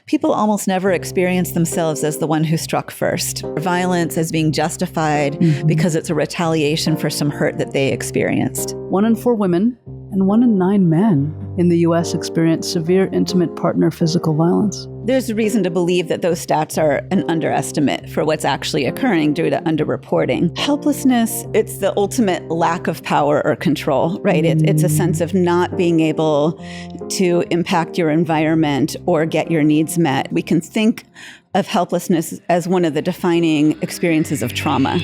People almost never experience themselves as the one who struck first. Violence as being justified because it's a retaliation for some hurt that they experienced. 1 in 4 women and 1 in 9 men in the U.S. experience severe intimate partner physical violence. There's a reason to believe that those stats are an underestimate for what's actually occurring due to underreporting. Helplessness, it's the ultimate lack of power or control, right? It's a sense of not being able to impact your environment or get your needs met. We can think of helplessness as one of the defining experiences of trauma.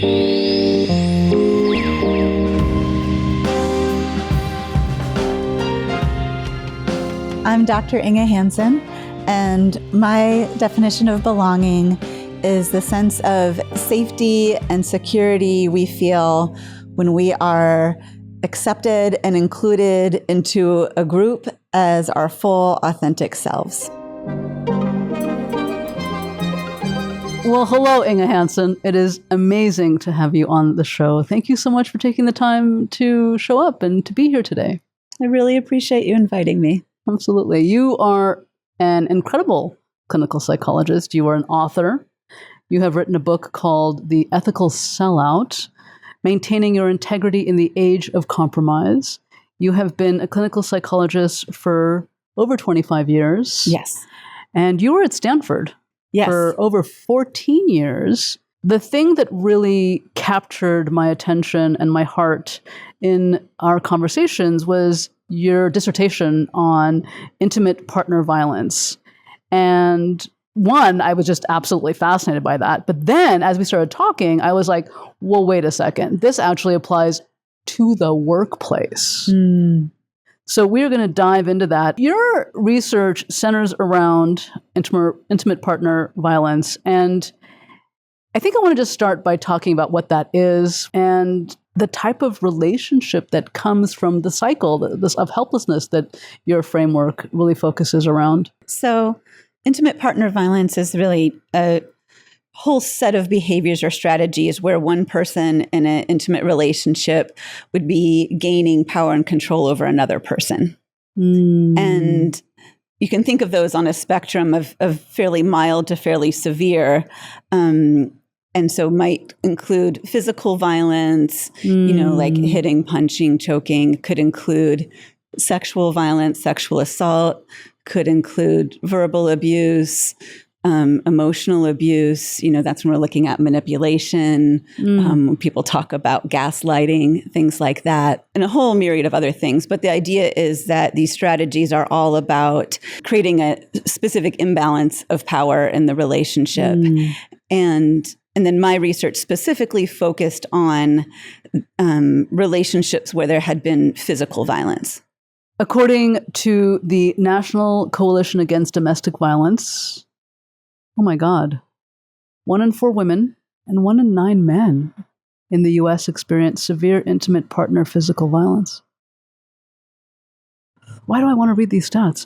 I'm Dr. Inge Hansen, and my definition of belonging is the sense of safety and security we feel when we are accepted and included into a group as our full, authentic selves. Well, hello, Inge Hansen. It is amazing to have you on the show. Thank you so much for taking the time to show up and to be here today. I really appreciate you inviting me. Absolutely. You are an incredible clinical psychologist. You are an author. You have written a book called The Ethical Sellout, Maintaining Your Integrity in the Age of Compromise. You have been a clinical psychologist for over 25 years. Yes. And you were at Stanford for over 14 years. The thing that really captured my attention and my heart in our conversations was your dissertation on intimate partner violence. And one, I was just absolutely fascinated by that. But then as we started talking, I was like, well, wait a second. This actually applies to the workplace. So we're going to dive into that. Your research centers around intimate partner violence. And I think I want to just start by talking about what that is and the type of relationship that comes from the cycle of helplessness that your framework really focuses around. So intimate partner violence is really a whole set of behaviors or strategies where one person in an intimate relationship would be gaining power and control over another person. And you can think of those on a spectrum of fairly mild to fairly severe. And so might include physical violence, like hitting, punching, choking, could include sexual violence, sexual assault, could include verbal abuse, emotional abuse. That's when we're looking at manipulation. When people talk about gaslighting, things like that, and a whole myriad of other things. But the idea is that these strategies are all about creating a specific imbalance of power in the relationship. And then my research specifically focused on relationships where there had been physical violence. According to the National Coalition Against Domestic Violence, oh my God, 1 in 4 women and 1 in 9 men in the U.S. experience severe intimate partner physical violence. Why do I want to read these stats?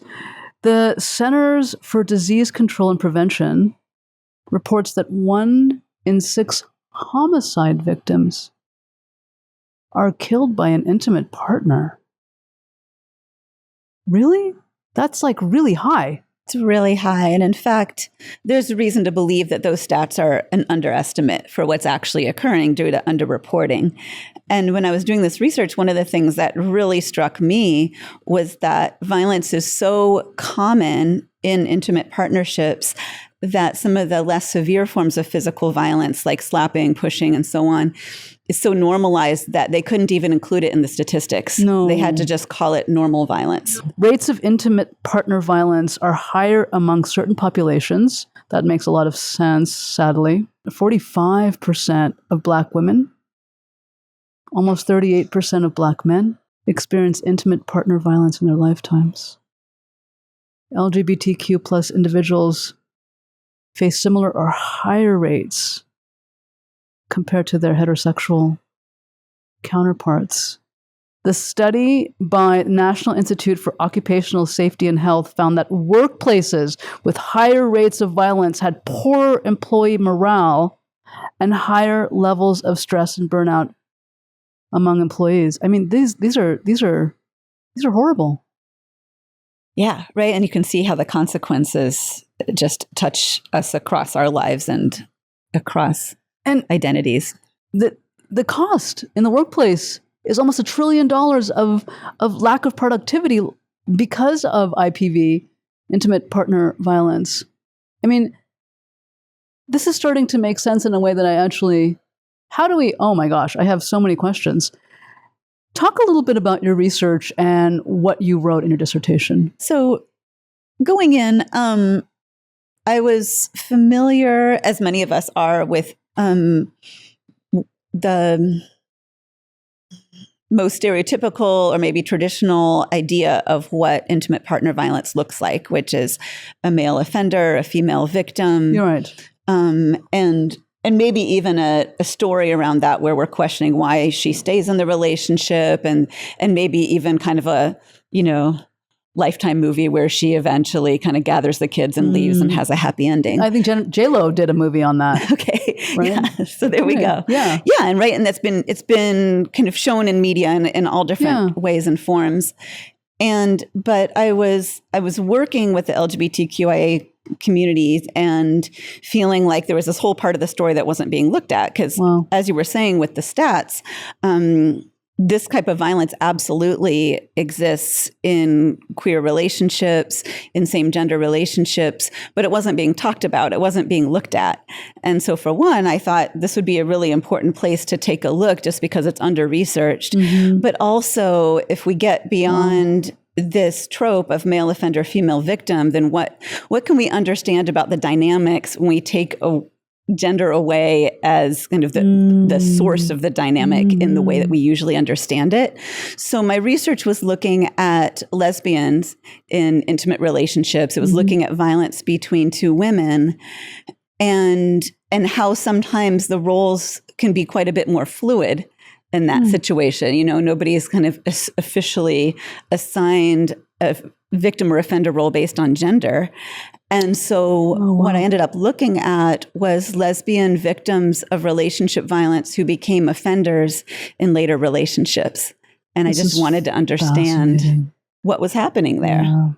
The Centers for Disease Control and Prevention reports that 1 in 6 homicide victims are killed by an intimate partner. Really? That's like really high. It's really high. And in fact, there's a reason to believe that those stats are an underestimate for what's actually occurring due to underreporting. And when I was doing this research, one of the things that really struck me was that violence is so common in intimate partnerships that some of the less severe forms of physical violence, like slapping, pushing, and so on, is so normalized that they couldn't even include it in the statistics. No. They had to just call it normal violence. Rates of intimate partner violence are higher among certain populations. That makes a lot of sense, sadly. 45% of Black women, almost 38% of Black men experience intimate partner violence in their lifetimes. LGBTQ plus individuals face similar or higher rates compared to their heterosexual counterparts. The study by National Institute for Occupational Safety and Health found that workplaces with higher rates of violence had poorer employee morale and higher levels of stress and burnout among employees. I mean, these are horrible. Yeah, right. And you can see how the consequences just touch us across our lives and across identities. The cost in the workplace is almost $1 trillion of lack of productivity because of IPV, intimate partner violence. I mean, this is starting to make sense in a way that oh my gosh, I have so many questions. Talk a little bit about your research and what you wrote in your dissertation. So going in, I was familiar, as many of us are, with the most stereotypical or maybe traditional idea of what intimate partner violence looks like, which is a male offender, a female victim. You're right. And maybe even a story around that where we're questioning why she stays in the relationship, and maybe even kind of a, Lifetime movie where she eventually kind of gathers the kids and leaves and has a happy ending. I think J-Lo did a movie on that. Okay. Right? Yeah. So there we go. Yeah. Yeah. And it's been kind of shown in media in all different ways and forms. But I was working with the LGBTQIA communities and feeling like there was this whole part of the story that wasn't being looked at. Because as you were saying with the stats, this type of violence absolutely exists in queer relationships, in same-gender relationships, but it wasn't being talked about. It wasn't being looked at. And so for one, I thought this would be a really important place to take a look just because it's under-researched. Mm-hmm. But also, if we get beyond this trope of male offender, female victim, then what can we understand about the dynamics when we take a gender away as kind of the source of the dynamic in the way that we usually understand it. So my research was looking at lesbians in intimate relationships. It was looking at violence between two women and how sometimes the roles can be quite a bit more fluid in that situation. Nobody is kind of officially assigned a victim or offender role based on gender. And so what I ended up looking at was lesbian victims of relationship violence who became offenders in later relationships. And I just wanted to understand what was happening there. Yeah.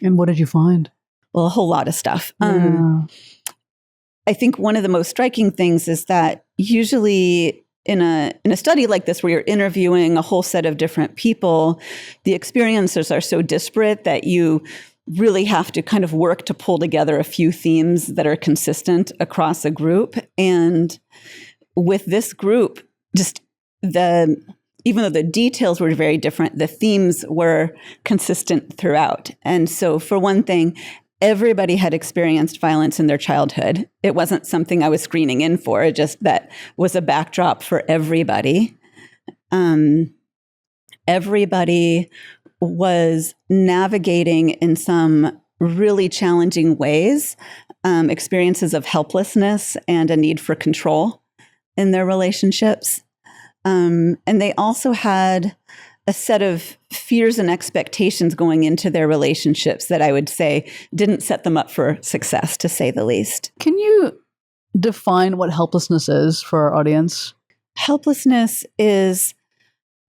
And what did you find? Well, a whole lot of stuff. I think one of the most striking things is that usually in a study like this, where you're interviewing a whole set of different people, the experiences are so disparate that you really have to kind of work to pull together a few themes that are consistent across a group. And with this group, even though the details were very different, the themes were consistent throughout. And so for one thing, everybody had experienced violence in their childhood. It wasn't something I was screening in for, just that was a backdrop for everybody. Everybody was navigating in some really challenging ways, experiences of helplessness and a need for control in their relationships. And they also had a set of fears and expectations going into their relationships that I would say didn't set them up for success, to say the least. Can you define what helplessness is for our audience? Helplessness is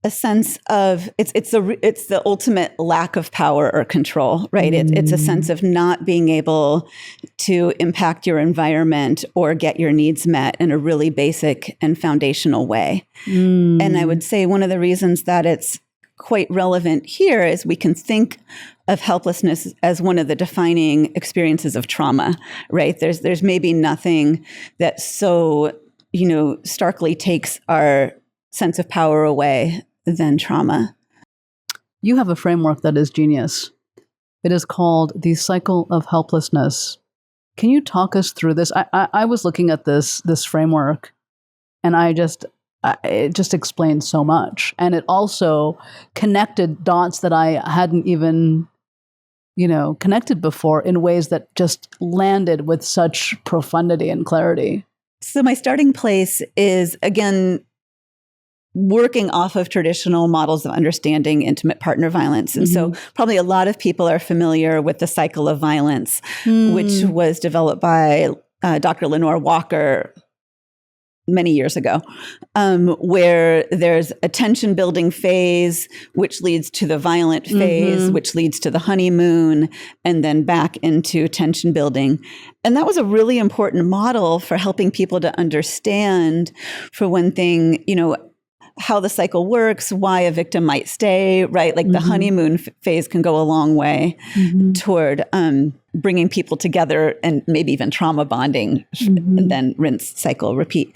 a sense of it's the ultimate lack of power or control, right? It's a sense of not being able to impact your environment or get your needs met in a really basic and foundational way. And I would say one of the reasons that it's quite relevant here is we can think of helplessness as one of the defining experiences of trauma, right? There's maybe nothing that so, starkly takes our sense of power away than trauma. You have a framework that is genius. It is called the Cycle of Helplessness. Can you talk us through this? I was looking at this framework, and it just explained so much. And it also connected dots that I hadn't even, connected before in ways that just landed with such profundity and clarity. So my starting place is, again, working off of traditional models of understanding intimate partner violence. And so probably a lot of people are familiar with the cycle of violence, which was developed by Dr. Lenore Walker many years ago, where there's a tension building phase, which leads to the violent phase, which leads to the honeymoon, and then back into tension building. And that was a really important model for helping people to understand, for one thing, how the cycle works, why a victim might stay, right? Like the honeymoon phase can go a long way toward bringing people together and maybe even trauma bonding, and then rinse, cycle, repeat.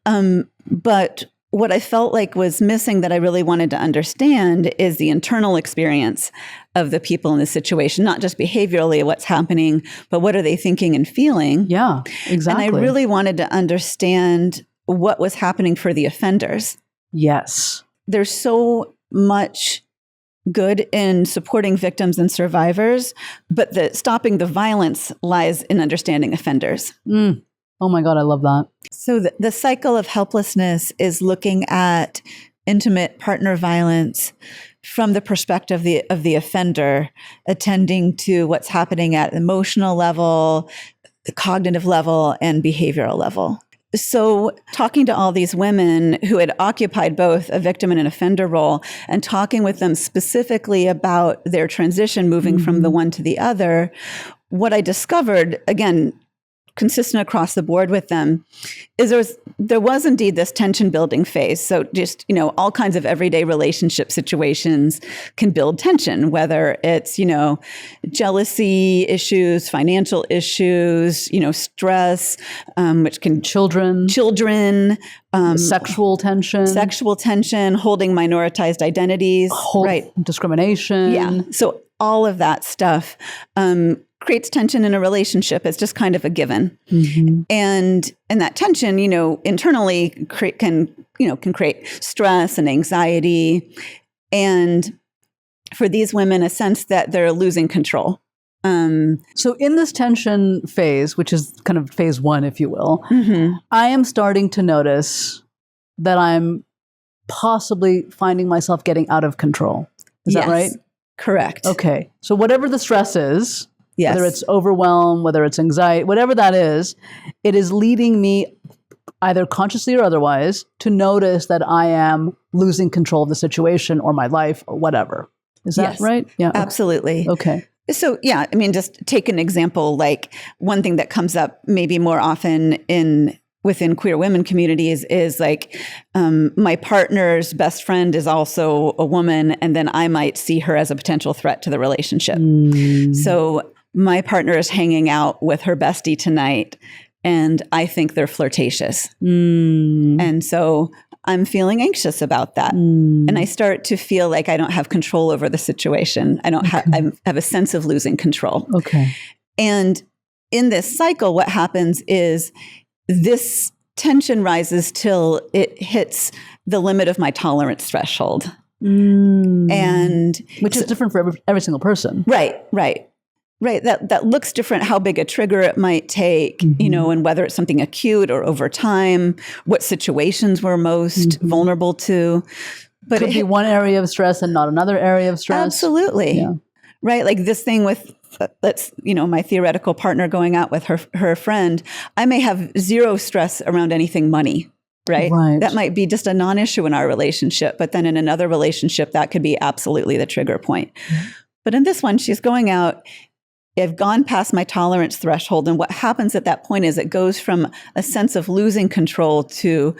But what I felt like was missing that I really wanted to understand is the internal experience of the people in the situation, not just behaviorally what's happening, but what are they thinking and feeling? Yeah, exactly. And I really wanted to understand what was happening for the offenders. Yes. There's so much good in supporting victims and survivors, but stopping the violence lies in understanding offenders. Oh my God, I love that. So the cycle of helplessness is looking at intimate partner violence from the perspective of the offender, attending to what's happening at emotional level, the cognitive level, and behavioral level. So talking to all these women who had occupied both a victim and an offender role and talking with them specifically about their transition moving from the one to the other, what I discovered, again, consistent across the board with them, is there was indeed this tension building phase. So just, all kinds of everyday relationship situations can build tension, whether it's, jealousy issues, financial issues, stress, which can children, sexual tension, holding minoritized identities, right? Discrimination. Yeah. So all of that stuff, creates tension in a relationship. It's just kind of a given. And that tension, internally can create stress and anxiety. And for these women, a sense that they're losing control. So in this tension phase, which is kind of phase one, if you will, I am starting to notice that I'm possibly finding myself getting out of control. Is that right? Correct. Okay. So whatever the stress is, yes, whether it's overwhelm, whether it's anxiety, whatever that is, it is leading me either consciously or otherwise to notice that I am losing control of the situation or my life or whatever. Is that right? Yeah. Absolutely. Okay. So, yeah, just take an example, like one thing that comes up maybe more often within queer women communities is like, my partner's best friend is also a woman, and then I might see her as a potential threat to the relationship. So my partner is hanging out with her bestie tonight, and I think they're flirtatious. And so I'm feeling anxious about that. And I start to feel like I don't have control over the situation. I have a sense of losing control. Okay. And in this cycle, what happens is this tension rises till it hits the limit of my tolerance threshold. And which is different for every single person. Right. That looks different, how big a trigger it might take, and whether it's something acute or over time, what situations we're most vulnerable to. But it could be one area of stress and not another area of stress. Absolutely. Yeah. Right. Like this thing with, my theoretical partner going out with her friend, I may have zero stress around anything money. Right. That might be just a non-issue in our relationship. But then in another relationship, that could be absolutely the trigger point. But in this one, she's going out. I've gone past my tolerance threshold. And what happens at that point is it goes from a sense of losing control to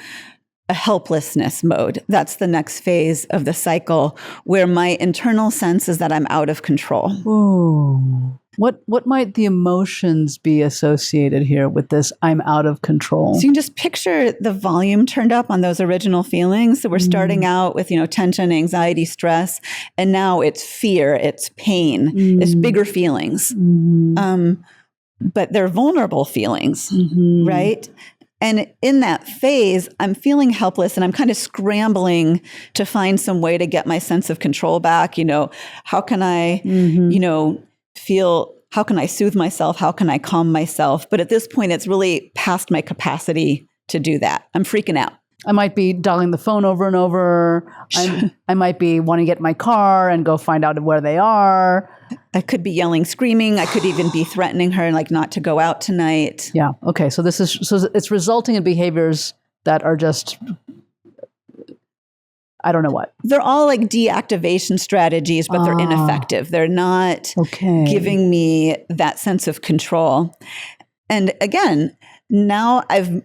a helplessness mode. That's the next phase of the cycle, where my internal sense is that I'm out of control. Ooh. What might the emotions be associated here with this I'm out of control? So you can just picture the volume turned up on those original feelings. So we're starting out with, tension, anxiety, stress, and now it's fear, it's pain, it's bigger feelings. But they're vulnerable feelings, right? And in that phase, I'm feeling helpless and I'm kind of scrambling to find some way to get my sense of control back. How can I, how can I soothe myself? How can I calm myself? But at this point, it's really past my capacity to do that. I'm freaking out. I might be dialing the phone over and over. I might be wanting to get in my car and go find out where they are. I could be yelling, screaming. I could even be threatening her, like not to go out tonight. Yeah. Okay. So it's resulting in behaviors that are just, I don't know what. They're all like deactivation strategies, but they're ineffective. They're not giving me that sense of control. And again, now I've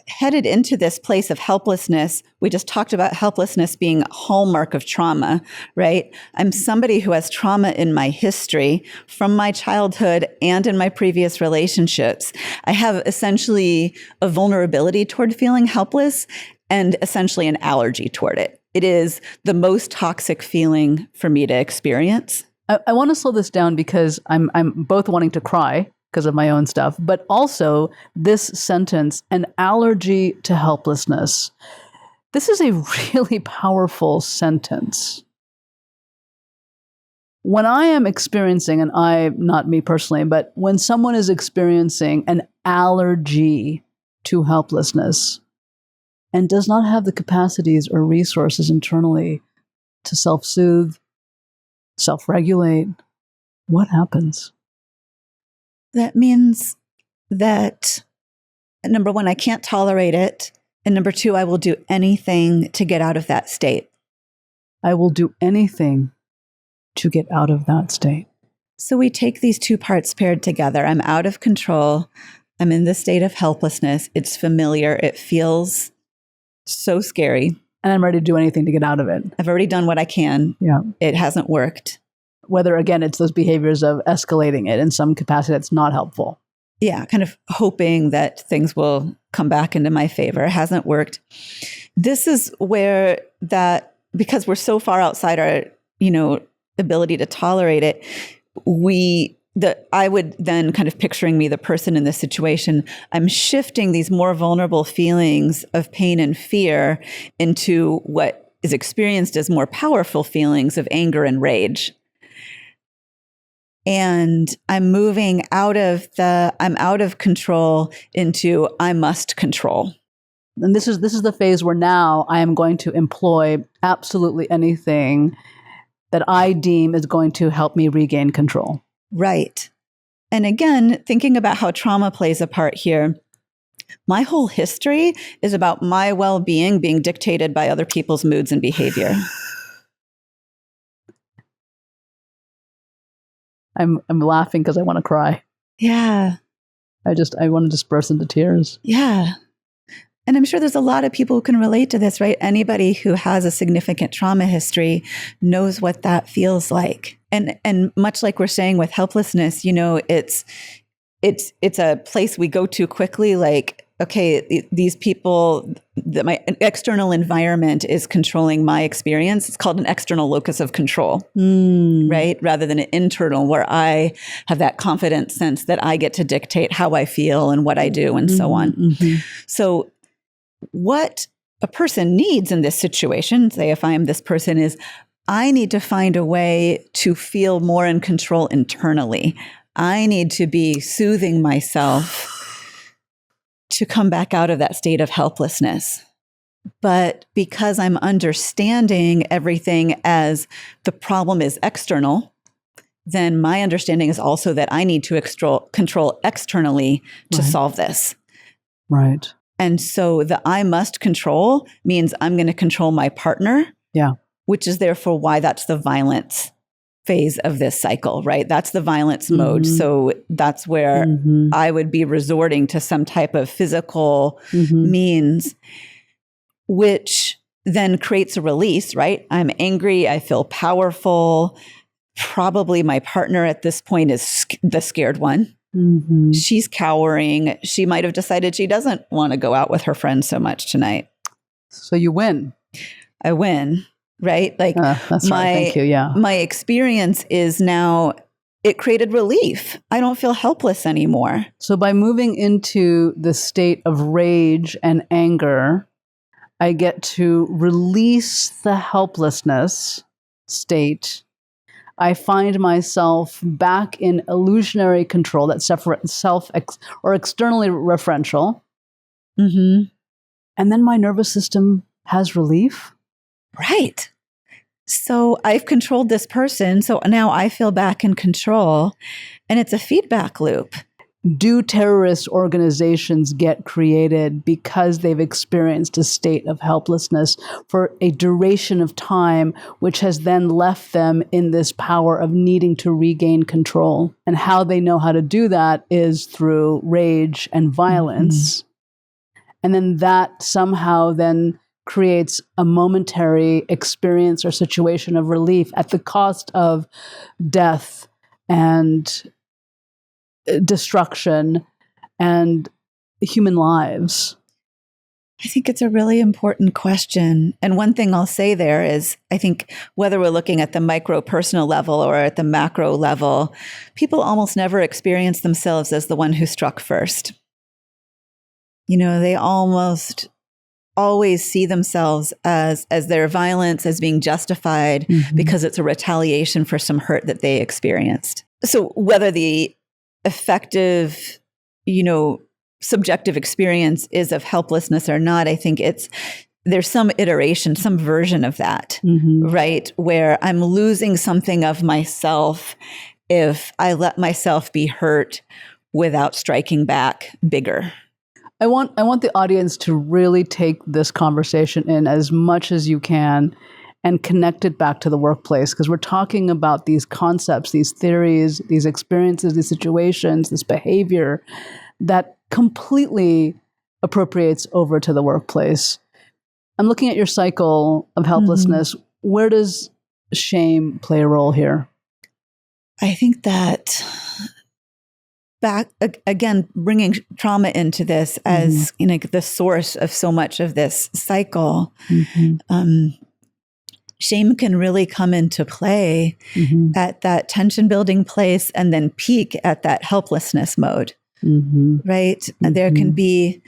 headed into this place of helplessness. We just talked about helplessness being a hallmark of trauma, right? I'm somebody who has trauma in my history from my childhood and in my previous relationships. I have essentially a vulnerability toward feeling helpless and essentially an allergy toward it. It is the most toxic feeling for me to experience. I want to slow this down because I'm both wanting to cry because of my own stuff, but also this sentence, an allergy to helplessness. This is a really powerful sentence. When I am experiencing, and not me personally, but when someone is experiencing an allergy to helplessness and does not have the capacities or resources internally to self-soothe, self-regulate, what happens? That means that, number one, I can't tolerate it. And number two, I will do anything to get out of that state. I will do anything to get out of that state. So we take these two parts paired together. I'm out of control. I'm in this state of helplessness. It's familiar. It feels so scary. And I'm ready to do anything to get out of it. I've already done what I can. Yeah. It hasn't worked. Whether, again, it's those behaviors of escalating it in some capacity that's not helpful. Yeah, kind of hoping that things will come back into my favor. It hasn't worked. This is where that, because we're so far outside our, ability to tolerate it, I would then kind of picturing me, the person in this situation, I'm shifting these more vulnerable feelings of pain and fear into what is experienced as more powerful feelings of anger and rage. And I'm moving I'm out of control into I must control. And this is the phase where now I am going to employ absolutely anything that I deem is going to help me regain control. Right. And again, thinking about how trauma plays a part here, my whole history is about my well-being being dictated by other people's moods and behavior. I'm laughing because I want to cry. Yeah. I want to disperse into tears. Yeah. And I'm sure there's a lot of people who can relate to this, right? Anybody who has a significant trauma history knows what that feels like. And much like we're saying with helplessness, it's a place we go to quickly, like, okay, these people, my external environment is controlling my experience. It's called an external locus of control, right? Rather than an internal, where I have that confident sense that I get to dictate how I feel and what I do and so on. Mm-hmm. So what a person needs in this situation, say if I am this person, is I need to find a way to feel more in control internally. I need to be soothing myself to come back out of that state of helplessness. But because I'm understanding everything as the problem is external, then my understanding is also that I need to control externally to solve this. Right. And so the I must control means I'm going to control my partner, which is therefore why that's the violence phase of this cycle, right? That's the violence mode. So that's where I would be resorting to some type of physical means, which then creates a release, right? I'm angry. I feel powerful. Probably my partner at this point is the scared one. She's cowering. She might have decided she doesn't want to go out with her friends so much tonight. So you win. I win. Right? Like that's right. Thank you. Yeah. My experience is now it created relief. I don't feel helpless anymore. So by moving into the state of rage and anger, I get to release the helplessness state. I find myself back in illusionary control, that's or externally referential. And then my nervous system has relief. Right. So I've controlled this person. So now I feel back in control. And it's a feedback loop. do terrorist organizations get created because they've experienced a state of helplessness for a duration of time, which has then left them in this power of needing to regain control? And how they know how to do that is through rage and violence. And then that somehow then creates a momentary experience or situation of relief at the cost of death and destruction and human lives. I think it's a really important question. And one thing I'll say there is, I think whether we're looking at the micro personal level or at the macro level, people almost never experience themselves as the one who struck first. They almost always see themselves as their violence as being justified because it's a retaliation for some hurt that they experienced. So whether the effective, subjective experience is of helplessness or not, I think there's some iteration, some version of that, right? Where I'm losing something of myself if I let myself be hurt without striking back bigger. I want the audience to really take this conversation in as much as you can and connect it back to the workplace, because we're talking about these concepts, these theories, these experiences, these situations, this behavior that completely appropriates over to the workplace. I'm looking at your cycle of helplessness. Where does shame play a role here? I think that back again, bringing trauma into this as the source of so much of this cycle. Shame can really come into play at that tension building place and then peak at that helplessness mode. Right? And there can be,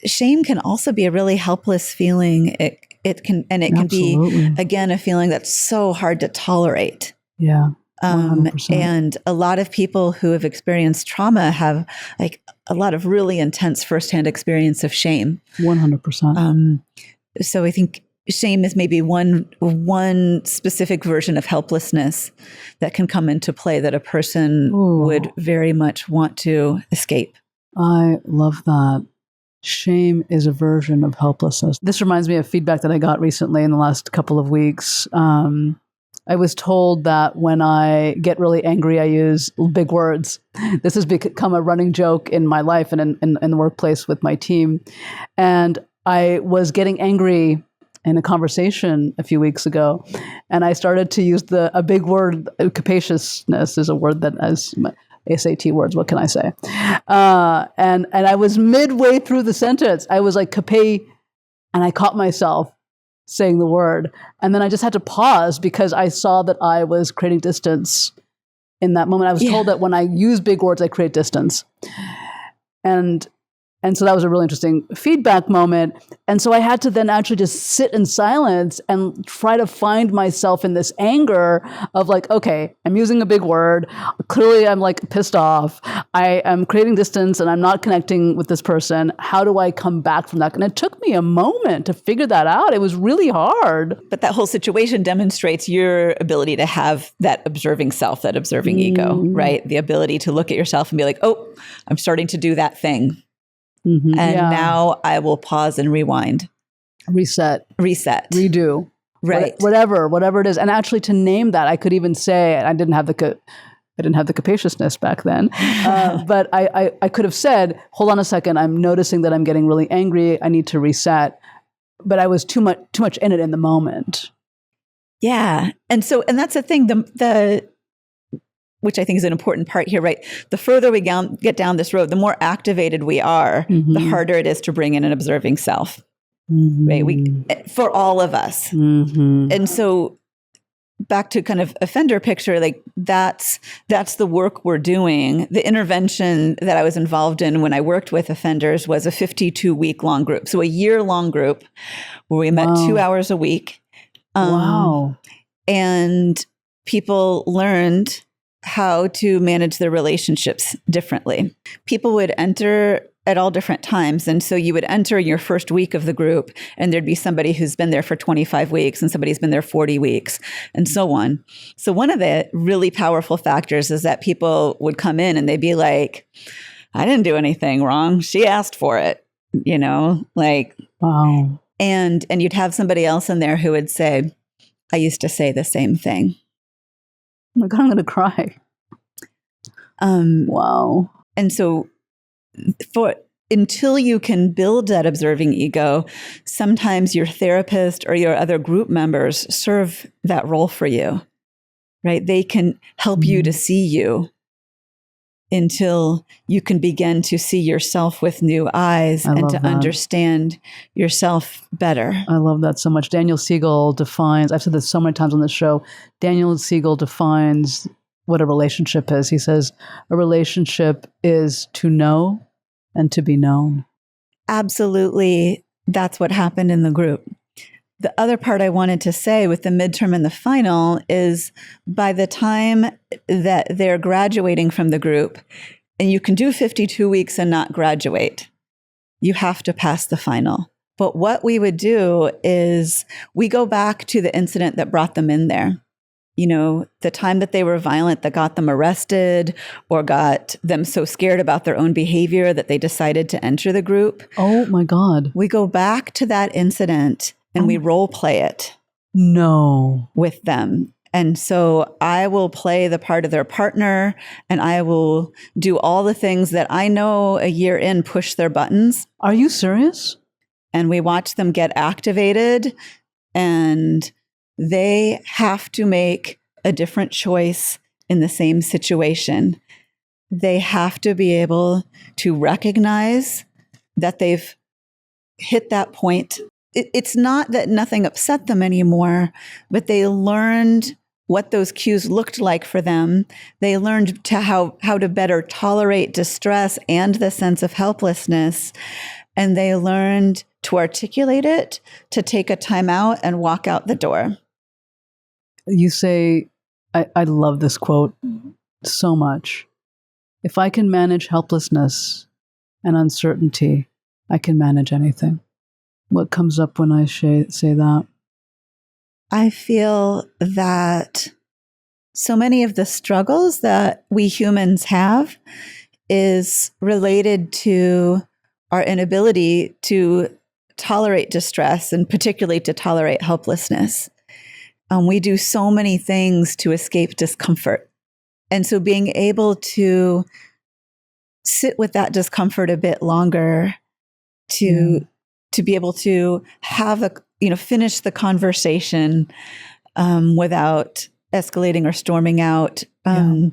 shame can also be a really helpless feeling. It can be, again, a feeling that's so hard to tolerate. Yeah. And a lot of people who have experienced trauma have a lot of really intense firsthand experience of shame. 100%. So I think shame is maybe one specific version of helplessness that can come into play that a person would very much want to escape. I love that. Shame is a version of helplessness. This reminds me of feedback that I got recently in the last couple of weeks. I was told that when I get really angry, I use big words. This has become a running joke in my life and in the workplace with my team. And I was getting angry in a conversation a few weeks ago, and I started to use a big word. Capaciousness is a word that, as SAT words, what can I say? And I was midway through the sentence. I was like, cape, and I caught myself saying the word. And then I just had to pause because I saw that I was creating distance in that moment. I was told that when I use big words, I create distance. And so that was a really interesting feedback moment. And so I had to then actually just sit in silence and try to find myself in this anger of okay, I'm using a big word. Clearly I'm pissed off. I am creating distance and I'm not connecting with this person. How do I come back from that? And it took me a moment to figure that out. It was really hard. But that whole situation demonstrates your ability to have that observing self, that observing ego, right? The ability to look at yourself and be like, oh, I'm starting to do that thing. And now I will pause and rewind. Reset. Redo. Right. Whatever it is. And actually to name that, I could even say, I didn't have the capaciousness back then, but I could have said, hold on a second, I'm noticing that I'm getting really angry. I need to reset. But I was too much in it in the moment. Yeah. And that's the thing, which I think is an important part here, right? The further we get down this road, the more activated we are, the harder it is to bring in an observing self, right? For all of us. And so back to kind of offender picture, that's the work we're doing. The intervention that I was involved in when I worked with offenders was a 52-week long group. So a year-long group where we met 2 hours a week. And people learned how to manage their relationships differently. People would enter at all different times. And so you would enter your first week of the group and there'd be somebody who's been there for 25 weeks and somebody's been there 40 weeks and so on. So one of the really powerful factors is that people would come in and they'd be like, I didn't do anything wrong. She asked for it, like, wow. And you'd have somebody else in there who would say, I used to say the same thing. Oh my God, I'm going to cry. Wow. And so until you can build that observing ego, sometimes your therapist or your other group members serve that role for you, right? They can help you to see you until you can begin to see yourself with new eyes and to understand yourself better. I love that so much. Daniel Siegel defines, I've said this so many times on this show, Daniel Siegel defines what a relationship is. He says, a relationship is to know and to be known. Absolutely. That's what happened in the group. The other part I wanted to say with the midterm and the final is by the time that they're graduating from the group, and you can do 52 weeks and not graduate, you have to pass the final. But what we would do is we go back to the incident that brought them in there. The time that they were violent that got them arrested or got them so scared about their own behavior that they decided to enter the group. Oh my God. We go back to that incident and we role play it. No. With them. And so I will play the part of their partner and I will do all the things that I know a year in push their buttons. Are you serious? And we watch them get activated and they have to make a different choice in the same situation. They have to be able to recognize that they've hit that point. It's not that nothing upset them anymore, but they learned what those cues looked like for them. They learned how to better tolerate distress and the sense of helplessness. And they learned to articulate it, to take a time out and walk out the door. You say, I love this quote so much. If I can manage helplessness and uncertainty, I can manage anything. What comes up when I say that? I feel that so many of the struggles that we humans have is related to our inability to tolerate distress and particularly to tolerate helplessness. We do so many things to escape discomfort. And so being able to sit with that discomfort a bit longer, to be able to have finish the conversation without escalating or storming out. And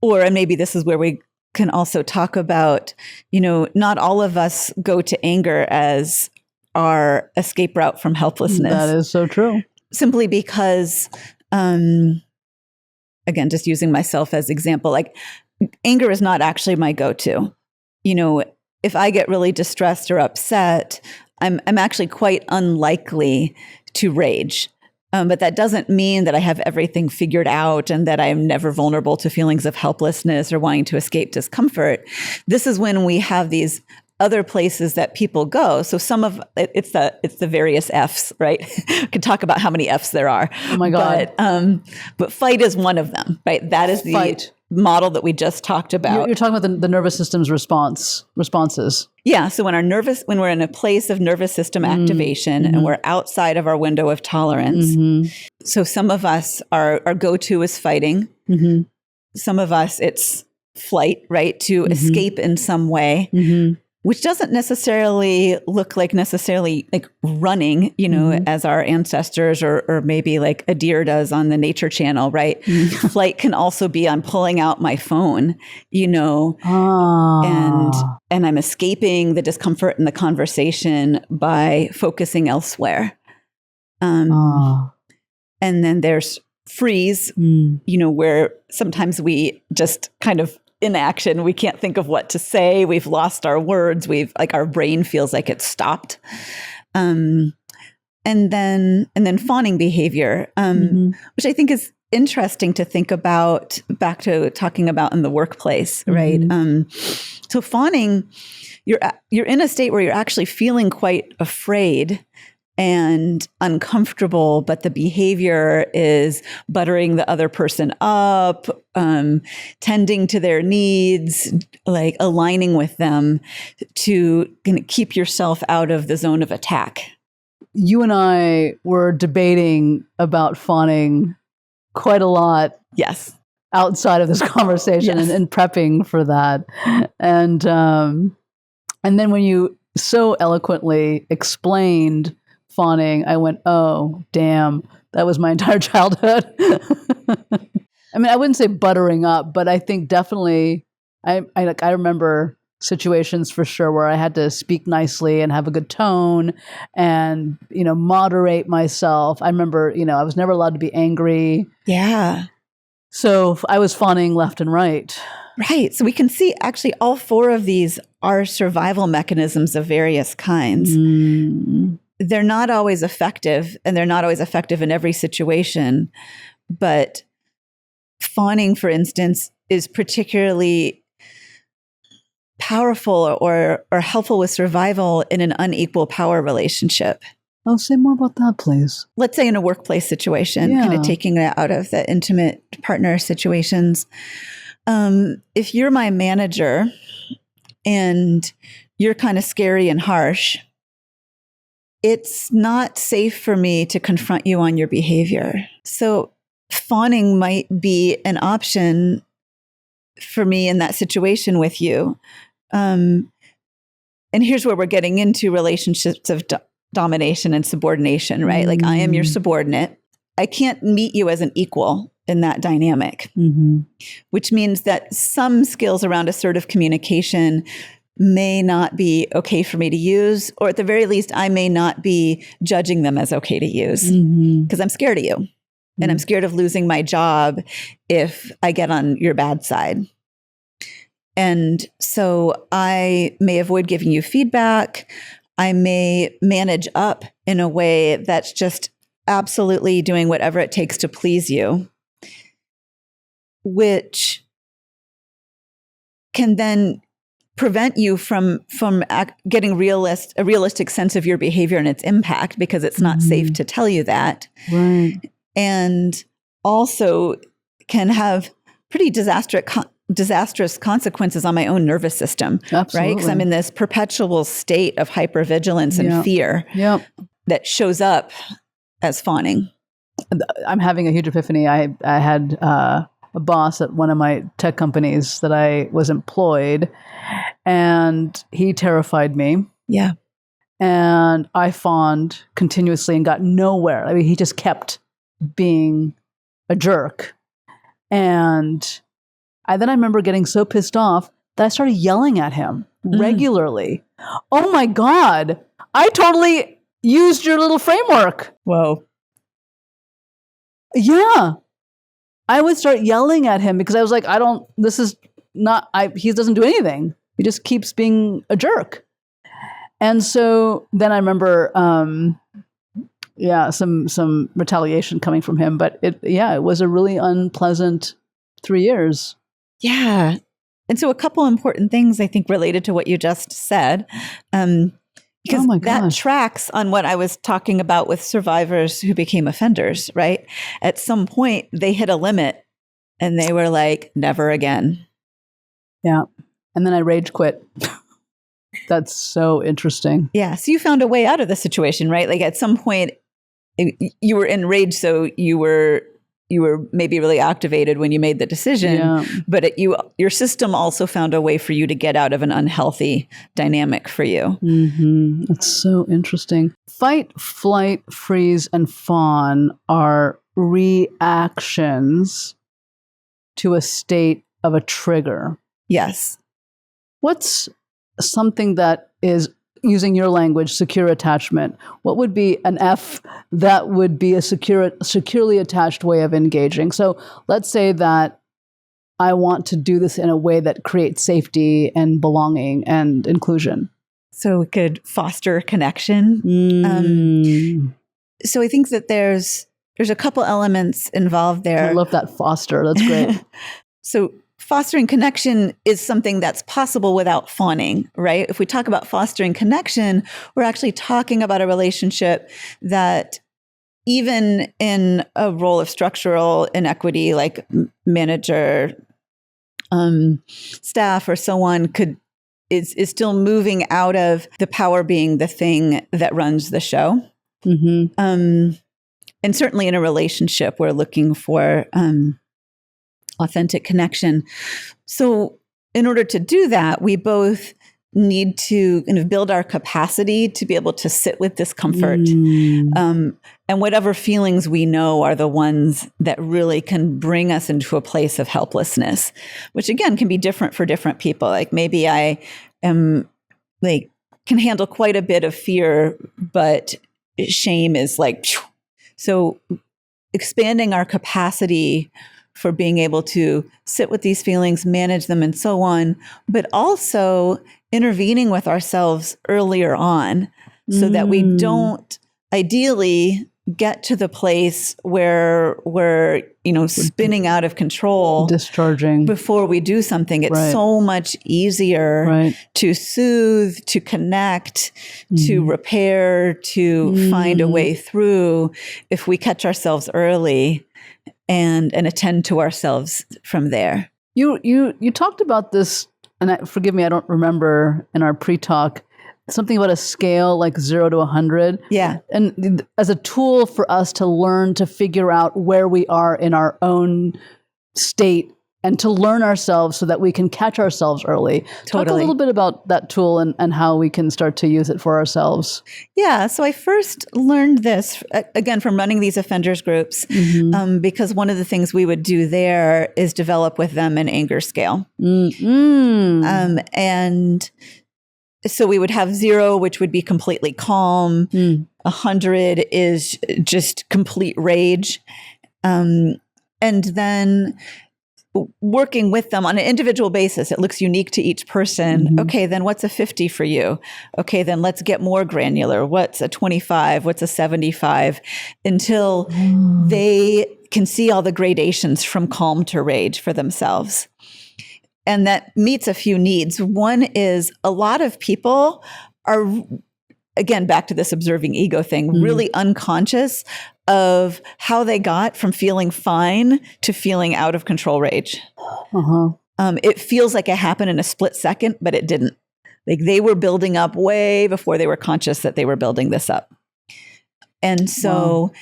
maybe this is where we can also talk about, not all of us go to anger as our escape route from helplessness. That is so true. Simply because, again, just using myself as example, like anger is not actually my go-to. If I get really distressed or upset, I'm actually quite unlikely to rage. But that doesn't mean that I have everything figured out and that I am never vulnerable to feelings of helplessness or wanting to escape discomfort. This is when we have these other places that people go. So some of it's the various F's, right? We could talk about how many F's there are. Oh my God. But fight is one of them, right? That is the fight model that we just talked about. You're talking about the nervous system's responses. Yeah. So when we're in a place of nervous system activation and we're outside of our window of tolerance. So some of us, our go-to is fighting. Some of us, it's flight, right? To escape in some way. Which doesn't necessarily look like running, as our ancestors or maybe like a deer does on the Nature Channel, right? Flight can also be on pulling out my phone, and I'm escaping the discomfort in the conversation by focusing elsewhere. And then there's freeze, where sometimes we just kind of inaction. We can't think of what to say. We've lost our words. Our brain feels like it's stopped. And then fawning behavior, which I think is interesting to think about, back to talking about in the workplace, right? So fawning, you're in a state where you're actually feeling quite afraid and uncomfortable, but the behavior is buttering the other person up, tending to their needs, like aligning with them to keep yourself out of the zone of attack. You and I were debating about fawning quite a lot. Yes. Outside of this conversation, yes. and prepping for that. And then when you so eloquently explained fawning, I went, oh, damn, that was my entire childhood. I mean, I wouldn't say buttering up, but I think definitely I remember situations for sure where I had to speak nicely and have a good tone and, moderate myself. I remember, I was never allowed to be angry. Yeah. So I was fawning left and right. Right. So we can see actually all four of these are survival mechanisms of various kinds. They're not always effective, and they're not always effective in every situation. But fawning, for instance, is particularly powerful or helpful with survival in an unequal power relationship. Oh, say more about that, please. Let's say in a workplace situation, kind of taking it out of the intimate partner situations. If you're my manager and you're kind of scary and harsh, it's not safe for me to confront you on your behavior. So fawning might be an option for me in that situation with you. And here's where we're getting into relationships of domination and subordination, right? Like I am your subordinate. I can't meet you as an equal in that dynamic, which means that some skills around assertive communication may not be okay for me to use, or at the very least, I may not be judging them as okay to use because I'm scared of you and I'm scared of losing my job if I get on your bad side. And so I may avoid giving you feedback. I may manage up in a way that's just absolutely doing whatever it takes to please you, which can then prevent you from getting a realistic sense of your behavior and its impact because it's not safe to tell you that. Right. And also can have pretty disastrous consequences on my own nervous system. Absolutely. Right? Because I'm in this perpetual state of hypervigilance and fear that shows up as fawning. I'm having a huge epiphany. I had a boss at one of my tech companies that I was employed, and he terrified me. Yeah. And I fawned continuously and got nowhere. I mean, he just kept being a jerk. And I remember getting so pissed off that I started yelling at him regularly. Oh my God, I totally used your little framework. Whoa. Yeah. I would start yelling at him because I was like, he doesn't do anything. He just keeps being a jerk. And so then I remember, some retaliation coming from him, but it was a really unpleasant 3 years. Yeah. And so a couple important things I think related to what you just said, because that tracks on what I was talking about with survivors who became offenders, right? At some point they hit a limit and they were like, never again. Yeah. And then I rage quit. That's so interesting. Yeah. So you found a way out of the situation, right? Like at some point you were enraged, so you were maybe really activated when you made the decision, but your system also found a way for you to get out of an unhealthy dynamic for you. That's so interesting. Fight, flight, freeze, and fawn are reactions to a state of a trigger. Yes. What's something that is, using your language, secure attachment? What would be an F that would be a securely attached way of engaging? So let's say that I want to do this in a way that creates safety and belonging and inclusion. So we could foster connection. So I think that there's a couple elements involved there. I love that foster. That's great. So fostering connection is something that's possible without fawning, right? If we talk about fostering connection, we're actually talking about a relationship that even in a role of structural inequity, like manager, staff, or so on, is still moving out of the power being the thing that runs the show. And certainly in a relationship, we're looking for authentic connection. So in order to do that, we both need to kind of build our capacity to be able to sit with discomfort. And whatever feelings we know are the ones that really can bring us into a place of helplessness, which again can be different for different people. Like maybe I am can handle quite a bit of fear, but shame is like, phew. So expanding our capacity for being able to sit with these feelings, manage them, and so on, but also intervening with ourselves earlier on so that we don't ideally get to the place where we're, spinning out of control, discharging before we do something. It's so much easier to soothe, to connect, to repair, to find a way through if we catch ourselves early and attend to ourselves from there. You talked about this, and forgive me, I don't remember in our pre-talk, something about a scale like 0 to 100. Yeah. And as a tool for us to learn to figure out where we are in our own state and to learn ourselves so that we can catch ourselves early. Totally. Talk a little bit about that tool and how we can start to use it for ourselves. Yeah. So I first learned this, again, from running these offenders groups, because one of the things we would do there is develop with them an anger scale. And so we would have 0, which would be completely calm. 100 is just complete rage. And then working with them on an individual basis, it looks unique to each person. Okay, then what's a 50 for you? Okay, then let's get more granular. What's a 25? What's a 75? Until they can see all the gradations from calm to rage for themselves. And that meets a few needs. One is a lot of people are, again, back to this observing ego thing, really unconscious of how they got from feeling fine to feeling out of control rage. It feels like it happened in a split second, but it didn't. Like they were building up way before they were conscious that they were building this up. And so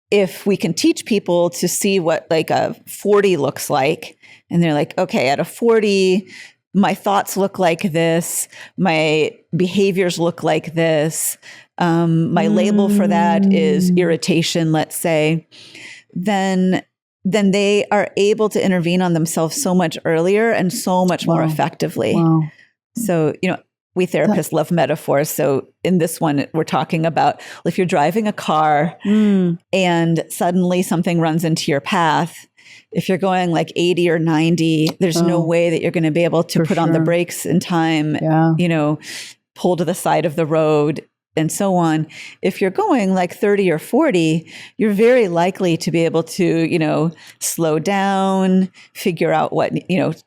if we can teach people to see what like a 40 looks like, and they're like, okay, at a 40, my thoughts look like this, my behaviors look like this, my label for that is irritation, let's say, then they are able to intervene on themselves so much earlier and so much more effectively. So, we therapists love metaphors. So in this one, we're talking about if you're driving a car and suddenly something runs into your path, if you're going like 80 or 90, there's no way that you're going to be able to put on the brakes in time, pull to the side of the road and so on. If you're going like 30 or 40, you're very likely to be able to, slow down, figure out what,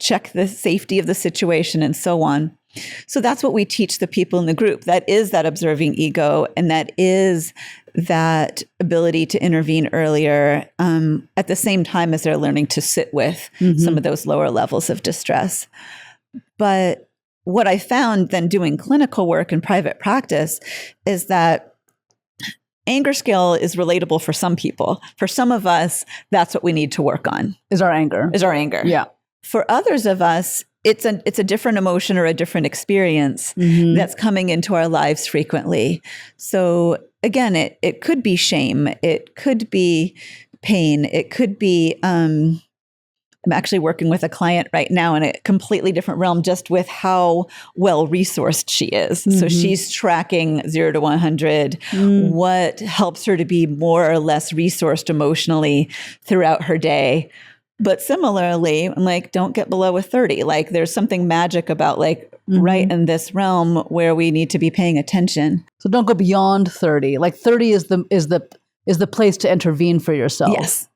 check the safety of the situation and so on. So that's what we teach the people in the group. That is that observing ego, and that is that ability to intervene earlier at the same time as they're learning to sit with some of those lower levels of distress. But what I found then doing clinical work in private practice is that anger scale is relatable for some people. For some of us, that's what we need to work on. Is our anger. Yeah. For others of us, it's a different emotion or a different experience that's coming into our lives frequently. So again, it could be shame. It could be pain. It could be, I'm actually working with a client right now in a completely different realm, just with how well resourced she is. So she's tracking 0 to 100, what helps her to be more or less resourced emotionally throughout her day. But similarly, I'm like, don't get below a 30. Like there's something magic about like right in this realm where we need to be paying attention. So don't go beyond 30. Like 30 is the place to intervene for yourself.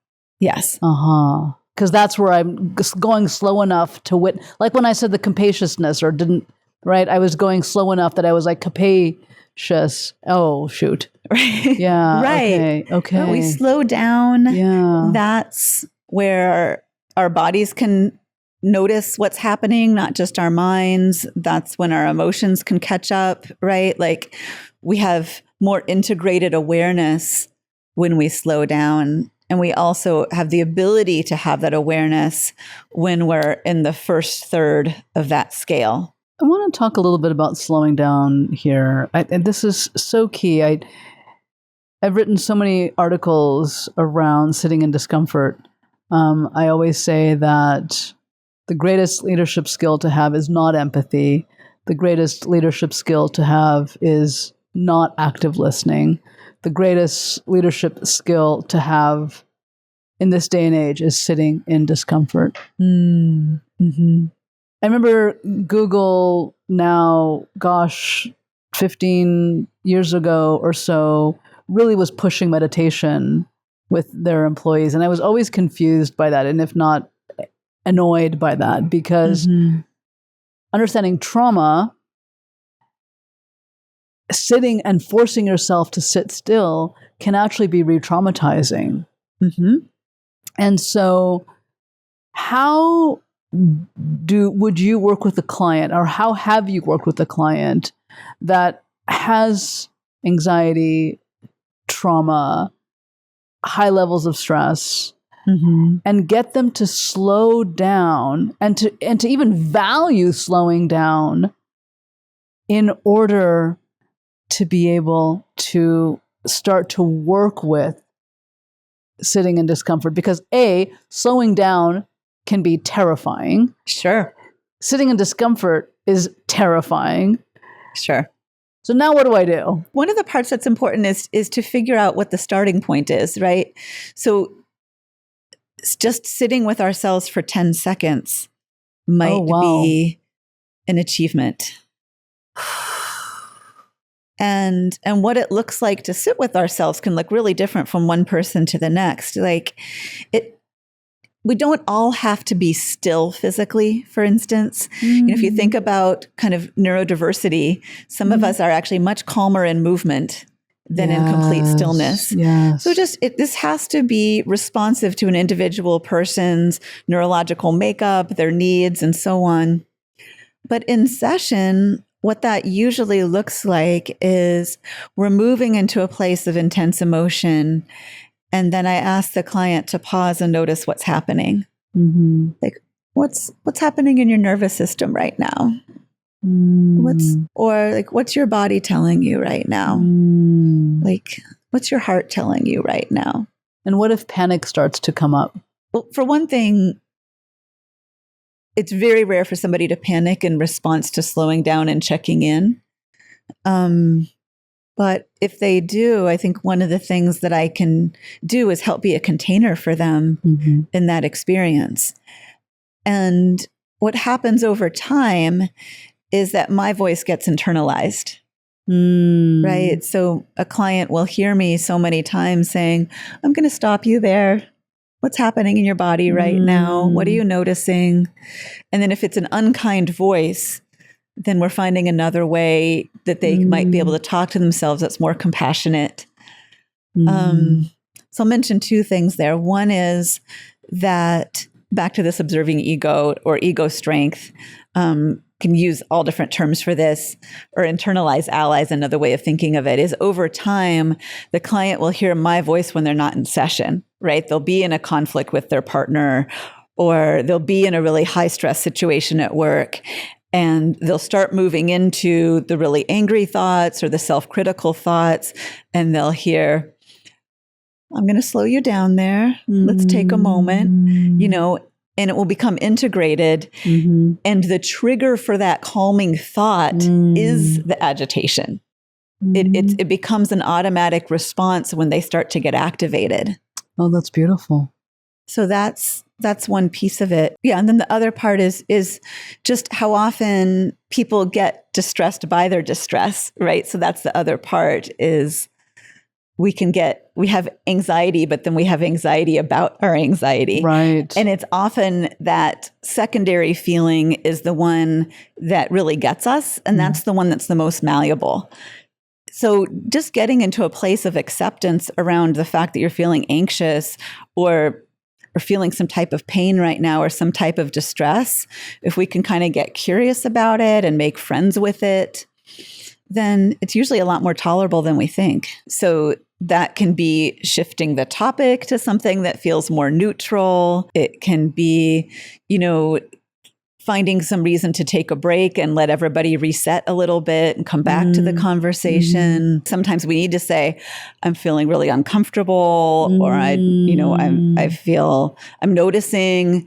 Yes. Uh-huh. because that's where I'm going slow enough to like when I said the capaciousness or didn't, right? I was going slow enough that I was like capacious. Oh, shoot. Right. Yeah. Right. Okay. When we slow down, yeah. That's where our bodies can notice what's happening, not just our minds. That's when our emotions can catch up, right? Like we have more integrated awareness when we slow down. And we also have the ability to have that awareness when we're in the first third of that scale. I want to talk a little bit about slowing down here. And this is so key. I've written so many articles around sitting in discomfort. I always say that the greatest leadership skill to have is not empathy. The greatest leadership skill to have is not active listening. The greatest leadership skill to have in this day and age is sitting in discomfort. Mm-hmm. I remember Google now, 15 years ago or so, really was pushing meditation with their employees. And I was always confused by that, and if not annoyed by that, because understanding trauma, sitting and forcing yourself to sit still can actually be re-traumatizing. And so how would you work with a client, or how have you worked with a client that has anxiety, trauma, high levels of stress, and get them to slow down and to even value slowing down in order to be able to start to work with sitting in discomfort? Because slowing down can be terrifying. Sure. Sitting in discomfort is terrifying. Sure. So now what do I do? One of the parts that's important is to figure out what the starting point is, right? So just sitting with ourselves for 10 seconds might be an achievement. And what it looks like to sit with ourselves can look really different from one person to the next. Like we don't all have to be still physically, for instance. If you think about kind of neurodiversity, some of us are actually much calmer in movement than in complete stillness. So this has to be responsive to an individual person's neurological makeup, their needs, and so on. But in session, what that usually looks like is we're moving into a place of intense emotion. And then I ask the client to pause and notice what's happening. Like, what's happening in your nervous system right now? What's your body telling you right now? Like, what's your heart telling you right now? And what if panic starts to come up? Well, for one thing, it's very rare for somebody to panic in response to slowing down and checking in. But if they do, I think one of the things that I can do is help be a container for them in that experience. And what happens over time is that my voice gets internalized, right? So a client will hear me so many times saying, I'm going to stop you there. What's happening in your body right now? What are you noticing? And then if it's an unkind voice, then we're finding another way that they might be able to talk to themselves that's more compassionate. So I'll mention two things there. One is that back to this observing ego or ego strength, can use all different terms for this, or internalized allies. Another way of thinking of it is over time, the client will hear my voice when they're not in session, right? They'll be in a conflict with their partner, or they'll be in a really high stress situation at work. And they'll start moving into the really angry thoughts or the self-critical thoughts. And they'll hear, I'm going to slow you down there. Let's take a moment, and it will become integrated. And the trigger for that calming thought is the agitation. It becomes an automatic response when they start to get activated. Oh, that's beautiful. So that's one piece of it. Yeah. And then the other part is just how often people get distressed by their distress, right? So that's the other part is we have anxiety, but then we have anxiety about our anxiety. Right. And it's often that secondary feeling is the one that really gets us. And that's the one that's the most malleable. So just getting into a place of acceptance around the fact that you're feeling anxious or feeling some type of pain right now or some type of distress, if we can kind of get curious about it and make friends with it, then it's usually a lot more tolerable than we think. So that can be shifting the topic to something that feels more neutral. It can be, finding some reason to take a break and let everybody reset a little bit and come back to the conversation. Sometimes we need to say, I'm feeling really uncomfortable, or I'm noticing,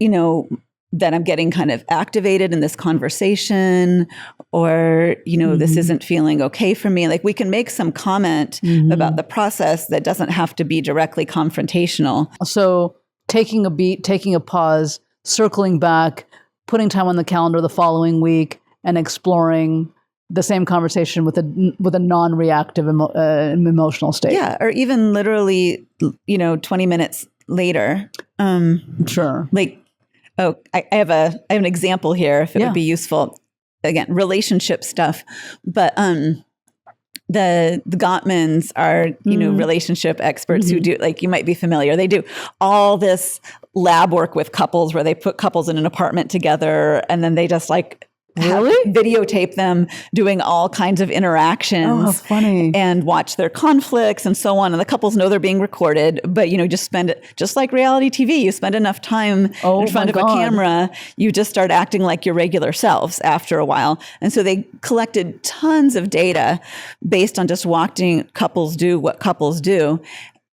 that I'm getting kind of activated in this conversation, or, this isn't feeling okay for me. Like we can make some comment about the process that doesn't have to be directly confrontational. So taking a beat, taking a pause, circling back, putting time on the calendar the following week, and exploring the same conversation with a non-reactive emotional state. Yeah, or even literally, 20 minutes later. Sure. I have an example here if it would be useful. Again, relationship stuff, but the Gottmans are, relationship experts who do, you might be familiar. They do all this lab work with couples where they put couples in an apartment together and then they just videotape them doing all kinds of interactions. Oh, how funny. And watch their conflicts and so on. And the couples know they're being recorded, but just like reality TV, you spend enough time in front of a camera, you just start acting like your regular selves after a while. And so they collected tons of data based on just watching couples do what couples do.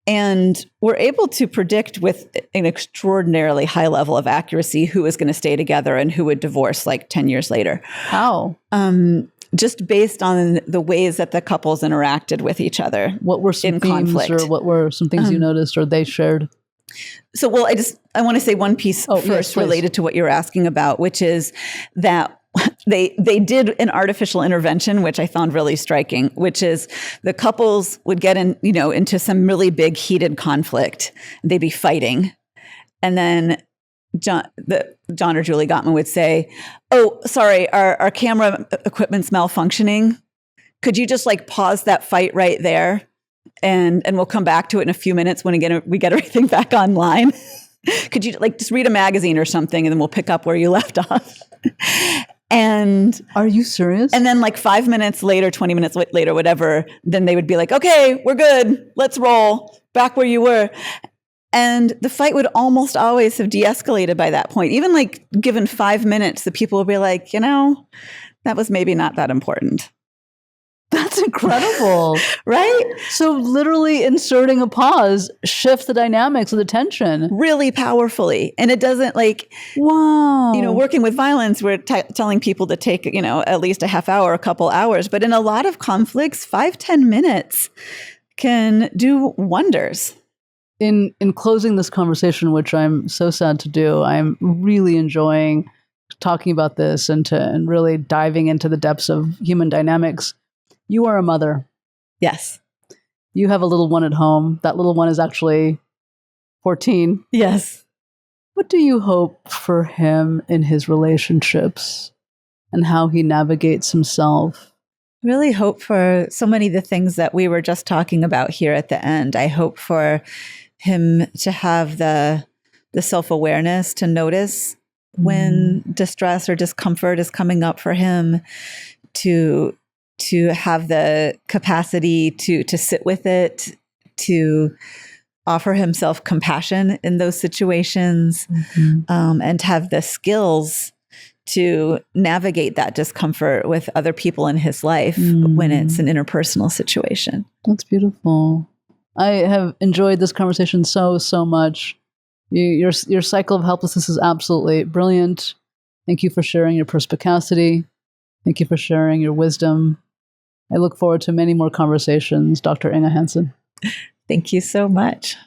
And we're able to predict with an extraordinarily high level of accuracy who is going to stay together and who would divorce 10 years later. How? Just based on the ways that the couples interacted with each other. What were some themes conflict. Or what were some things you noticed or they shared? So, I want to say one piece first related to what you're asking about, which is that they did an artificial intervention, which I found really striking, which is the couples would get into some really big heated conflict. They'd be fighting. And then John or Julie Gottman would say, "Oh, sorry, our camera equipment's malfunctioning. Could you just pause that fight right there? And we'll come back to it in a few minutes when we get everything back online. Could you just read a magazine or something and then we'll pick up where you left off." And are you serious? And then 5 minutes later, 20 minutes later, whatever, then they would be like, "Okay, we're good. Let's roll back where you were." And the fight would almost always have de-escalated by that point. Even given 5 minutes, the people would be like, that was maybe not that important. That's incredible. Right? So literally inserting a pause shifts the dynamics of the tension. Really powerfully. And it doesn't wow. Working with violence, we're telling people to take, at least a half hour, a couple hours. But in a lot of conflicts, 5-10 minutes can do wonders. In closing this conversation, which I'm so sad to do, I'm really enjoying talking about this and really diving into the depths of human dynamics. You are a mother. Yes. You have a little one at home. That little one is actually 14. Yes. What do you hope for him in his relationships and how he navigates himself? Really hope for so many of the things that we were just talking about here at the end. I hope for him to have the self-awareness to notice when distress or discomfort is coming up for him, to have the capacity to sit with it, to offer himself compassion in those situations, and to have the skills to navigate that discomfort with other people in his life when it's an interpersonal situation. That's beautiful. I have enjoyed this conversation so much. Your cycle of helplessness is absolutely brilliant. Thank you for sharing your perspicacity. Thank you for sharing your wisdom. I look forward to many more conversations, Dr. Inge Hansen. Thank you so much.